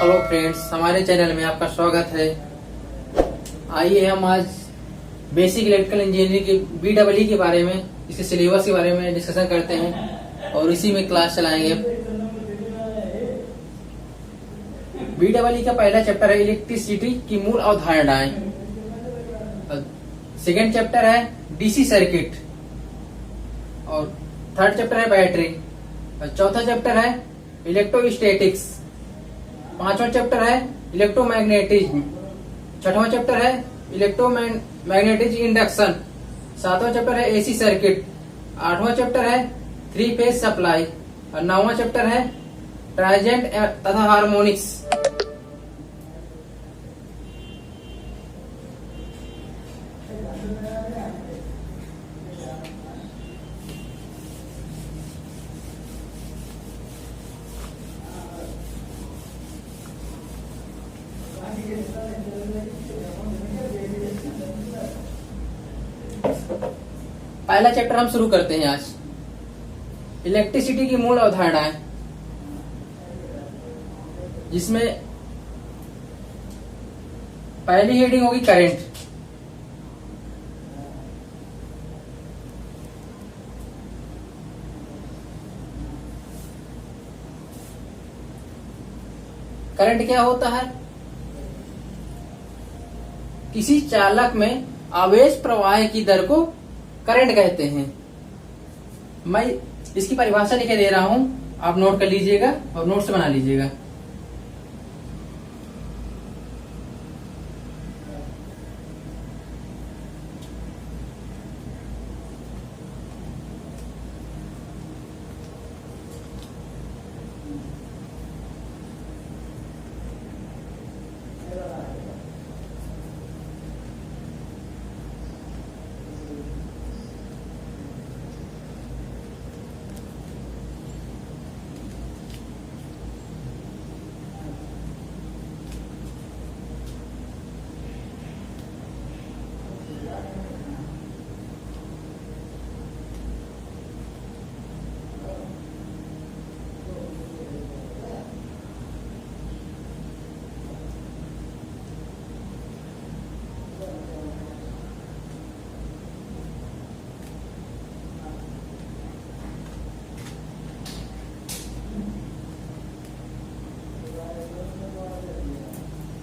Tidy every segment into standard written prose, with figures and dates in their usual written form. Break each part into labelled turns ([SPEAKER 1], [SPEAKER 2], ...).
[SPEAKER 1] Hello friends, हमारे channel में आपका स्वागत है। आइए हम आज बेसिक इलेक्ट्रिकल इंजीनियरिंग के BEE के बारे में, इसके सिलेबस के बारे में डिस्कशन करते हैं और इसी में क्लास चलाएंगे। BEE का पहला चैप्टर है इलेक्ट्रिसिटी की मूल अवधारणाएं। सेकेंड चैप्टर है DC सर्किट और थर्ड चैप्टर है बैटरी और चौथा चैप्टर है इलेक्ट्रोस्टैटिक्स। पांचवा चैप्टर है इलेक्ट्रोमैग्नेटिज्म। छठवां चैप्टर है इलेक्ट्रोमैग्नेटिक इंडक्शन। सातवां चैप्टर है AC सर्किट। आठवां चैप्टर है 3 फेज सप्लाई और नौवां चैप्टर है ट्रांजिएंट तथा हार्मोनिक्स। पहला चैप्टर हम शुरू करते हैं आज। इलेक्ट्रिसिटी की मूल अवधारणाएं, जिसमें पहली हेडिंग होगी करंट। करंट क्या होता है? किसी चालक में आवेश प्रवाह की दर को करंट कहते हैं। मैं इसकी परिभाषा लिखे दे रहा हूं, आप नोट कर लीजिएगा और नोट्स बना लीजिएगा।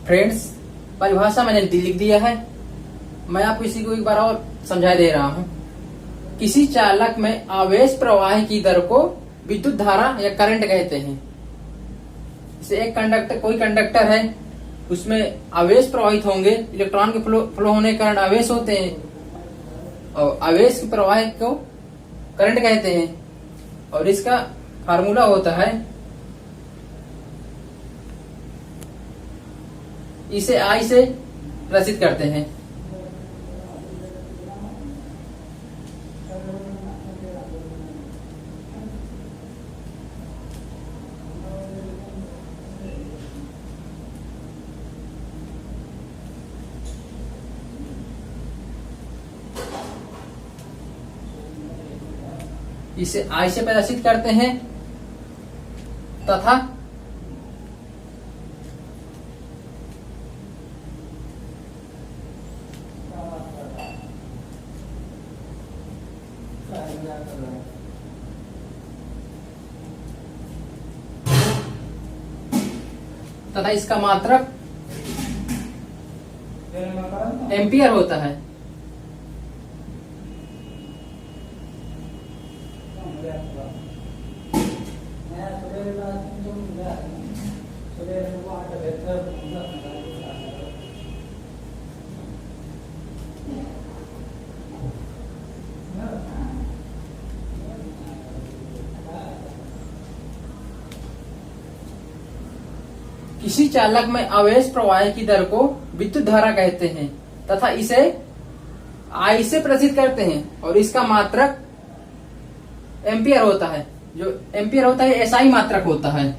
[SPEAKER 1] फ्रेंड्स, परिभाषा मैंने लिख दिया है। मैं आपको इसी को एक बार और समझा दे रहा हूं। किसी चालक में आवेश प्रवाह की दर को विद्युत धारा या करंट कहते हैं। जैसे एक कंडक्टर, कोई कंडक्टर है, उसमें आवेश प्रवाहित होंगे, इलेक्ट्रॉन के फ्लो होने के कारण आवेश होते हैं और आवेश के प्रवाह को करंट कहते हैं। और इसका फार्मूला होता है, इसे I से प्रदर्शित करते हैं। इसे I से प्रदर्शित करते हैं तथा इसका मात्रक एम्पियर होता है। किसी चालक में आवेश प्रवाह की दर को विद्युत धारा कहते हैं तथा इसे I से प्रदर्शित करते हैं और इसका मात्रक एम्पियर होता है। जो एम्पियर होता है SI मात्रक होता है।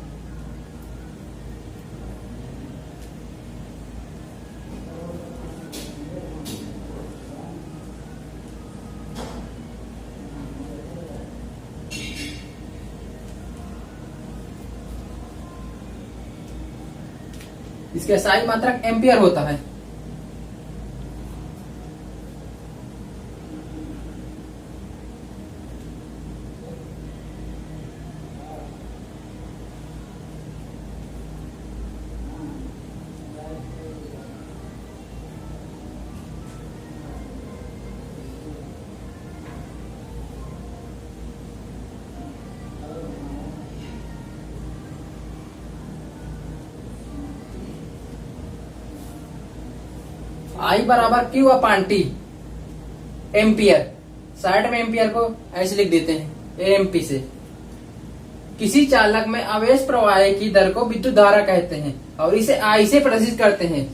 [SPEAKER 1] इसका एसआई मात्रक एम्पियर होता है। आई बराबर क्यू अपान टी एम्पियर, साइड में एम्पियर को ऐसे लिख देते हैं एएमपी से। किसी चालक में आवेश प्रवाह की दर को विद्युत धारा कहते हैं और इसे आई से प्रदर्शित करते हैं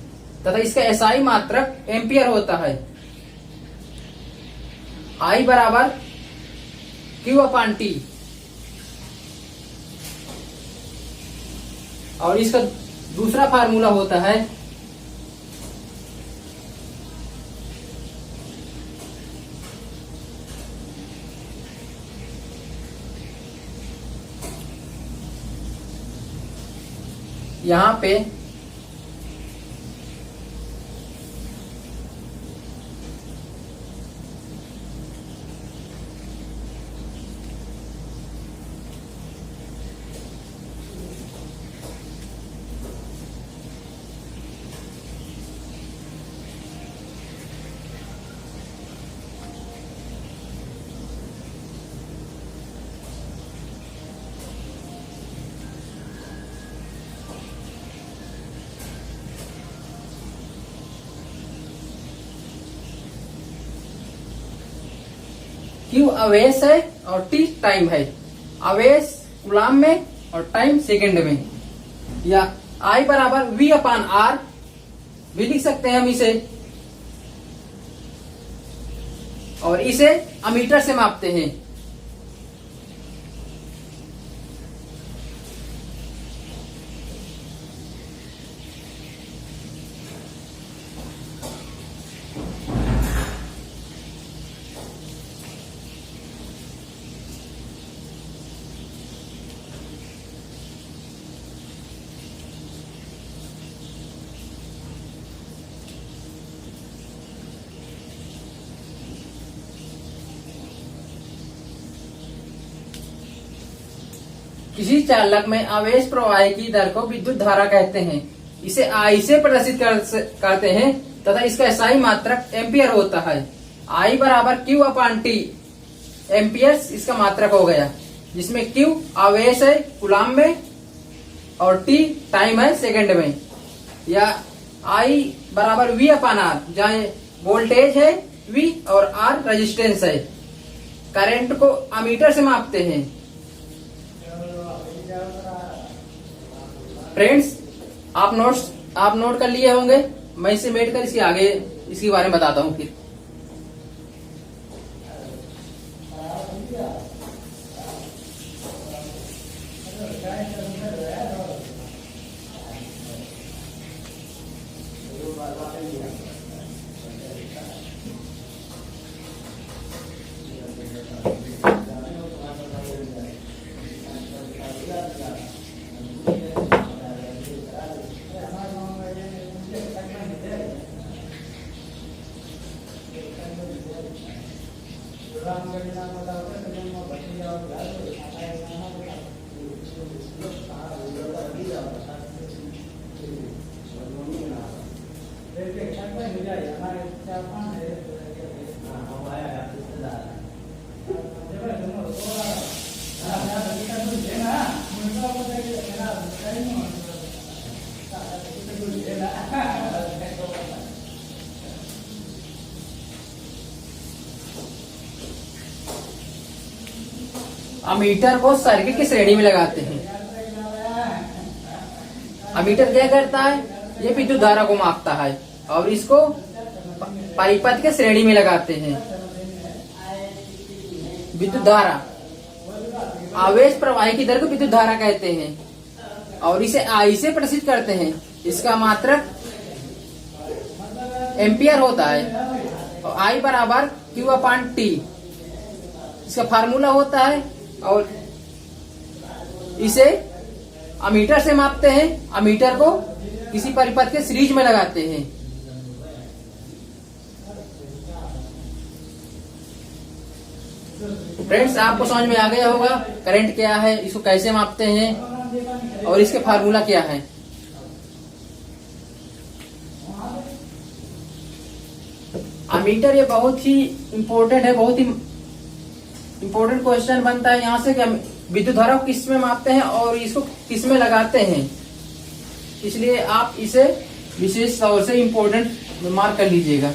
[SPEAKER 1] तथा इसका एसआई मात्रक एम्पियर होता है। आई बराबर क्यू अपान टी और इसका दूसरा फार्मूला होता है यहां पे क्यू आवेश है और टी टाइम है। आवेश कूलाम में और टाइम सेकंड में। या आई बराबर वी अपान आर भी लिख सकते हैं हम इसे, और इसे अमीटर से मापते हैं। किसी चालक में आवेश प्रवाह की दर को विद्युत धारा कहते हैं। इसे आई से प्रदर्शित करते हैं तथा इसका एसआई मात्रक एम्पियर होता है। आई बराबर क्यू अपान टी एम्पियर इसका मात्रक हो गया, जिसमें क्यू आवेश है कूलाम में और टी टाइम है सेकंड में। या आई बराबर वी अपान आर, जहाँ वोल्टेज है वी और आर रेजिस्टेंस है। करंट को अमीटर से मापते हैं। फ्रेंड्स, आप नोट कर लिए होंगे। मैं इसे मेट कर इसके आगे इसके बारे में बताता हूँ फिर। अमीटर को सर्किट की श्रेणी में लगाते हैं। अमीटर क्या करता है, ये विद्युत धारा को मापता है और इसको परिपथ के श्रेणी में लगाते हैं। विद्युत धारा आवेश प्रवाह की दर को विद्युत धारा कहते हैं और इसे आई से प्रदर्शित करते हैं। इसका मात्रक एम्पियर होता है और आई बराबर क्यू अपान टी इसका फार्मूला होता है। और इसे अमीटर से मापते हैं। अमीटर को किसी परिपथ के सीरीज में लगाते हैं। फ्रेंड्स, आपको समझ में आ गया होगा करंट क्या है, इसको कैसे मापते हैं और इसके फार्मूला क्या है। अमीटर ये बहुत ही इम्पोर्टेंट है, बहुत ही इम्पोर्टेंट क्वेश्चन बनता है यहाँ से कि हम विद्युत धारा को किस में मापते हैं और इसको किस में लगाते हैं, इसलिए आप इसे विशेष तौर से इम्पोर्टेंट मार्क कर लीजिएगा।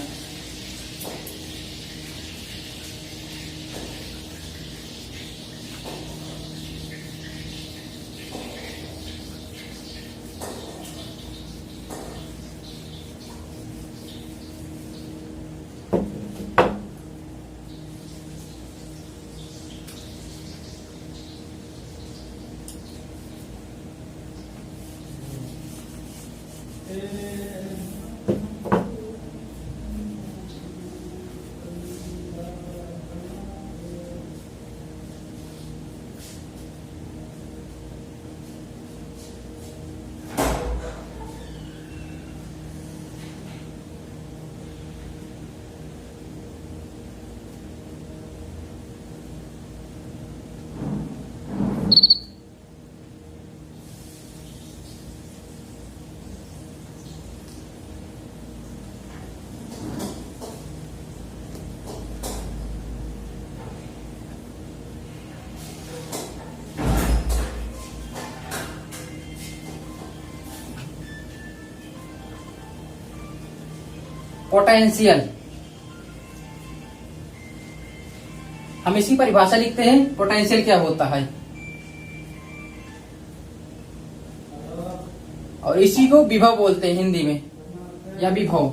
[SPEAKER 1] पोटेंशियल, हम इसकी परिभाषा लिखते हैं। पोटेंशियल क्या होता है और इसी को विभव बोलते हैं हिंदी में, या विभव।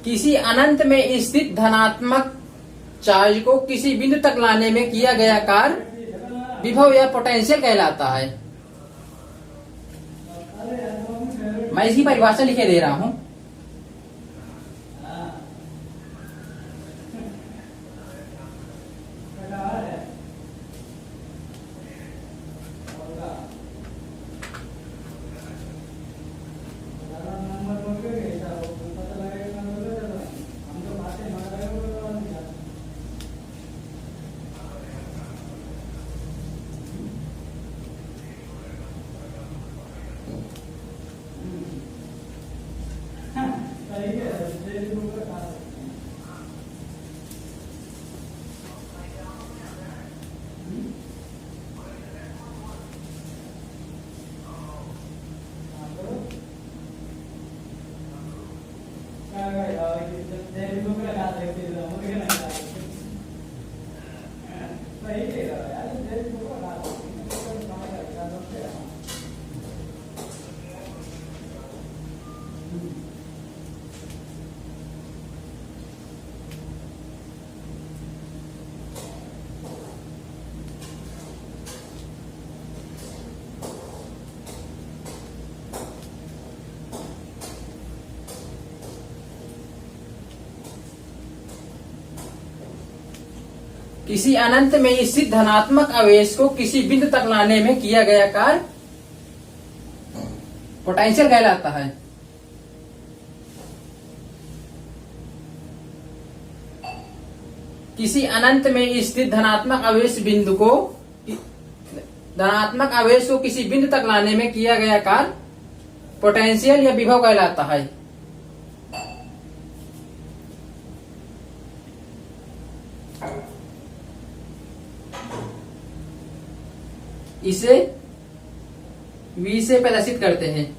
[SPEAKER 1] किसी अनंत में स्थित धनात्मक चार्ज को किसी बिंदु तक लाने में किया गया कार्य विभव या पोटेंशियल कहलाता है। मैं इसकी परिभाषा लिखे दे रहा हूं। किसी अनंत में स्थित धनात्मक आवेश को किसी बिंदु तक लाने में किया गया कार्य पोटेंशियल कहलाता है। किसी अनंत में स्थित धनात्मक आवेश को किसी बिंदु तक लाने में किया गया कार्य पोटेंशियल या विभव कहलाता है। इसे V से प्रदर्शित करते हैं।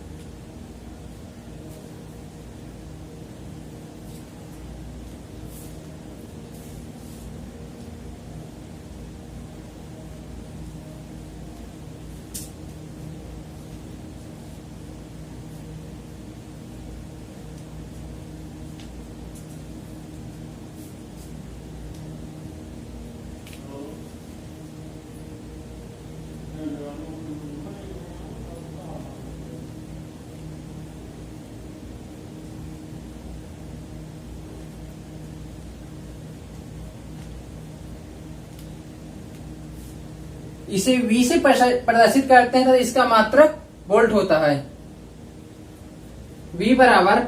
[SPEAKER 1] इसे V से प्रदर्शित करते हैं तो इसका मात्रक वोल्ट होता है। V बराबर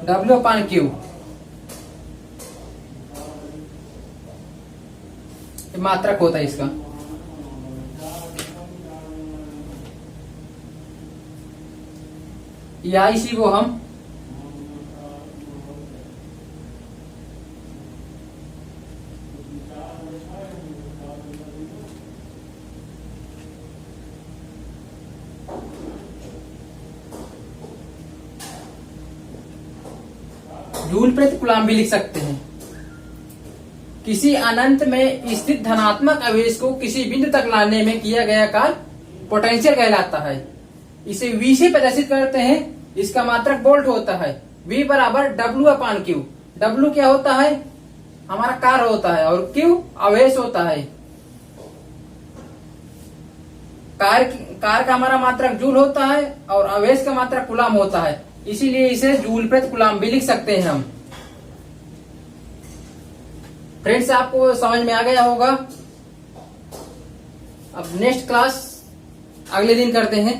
[SPEAKER 1] W/Q, मात्रक होता है इसका। या इसी को हम जूल प्रति कूलम्ब भी लिख सकते हैं। किसी अनंत में स्थित धनात्मक आवेश को किसी बिंदु तक लाने में किया गया कार्य पोटेंशियल कहलाता है। इसे V से प्रदर्शित करते हैं, इसका मात्रक वोल्ट होता है। V बराबर W/Q। W क्या होता है? हमारा कार्य होता है और Q आवेश होता है। कार्य का हमारा मात्रक जूल होता है और आवेश का मात्रक कूलम्ब होता है, इसीलिए इसे जूल प्रति कूलम्ब भी लिख सकते हैं हम। फ्रेंड्स, आपको समझ में आ गया होगा। अब नेक्स्ट क्लास अगले दिन करते हैं।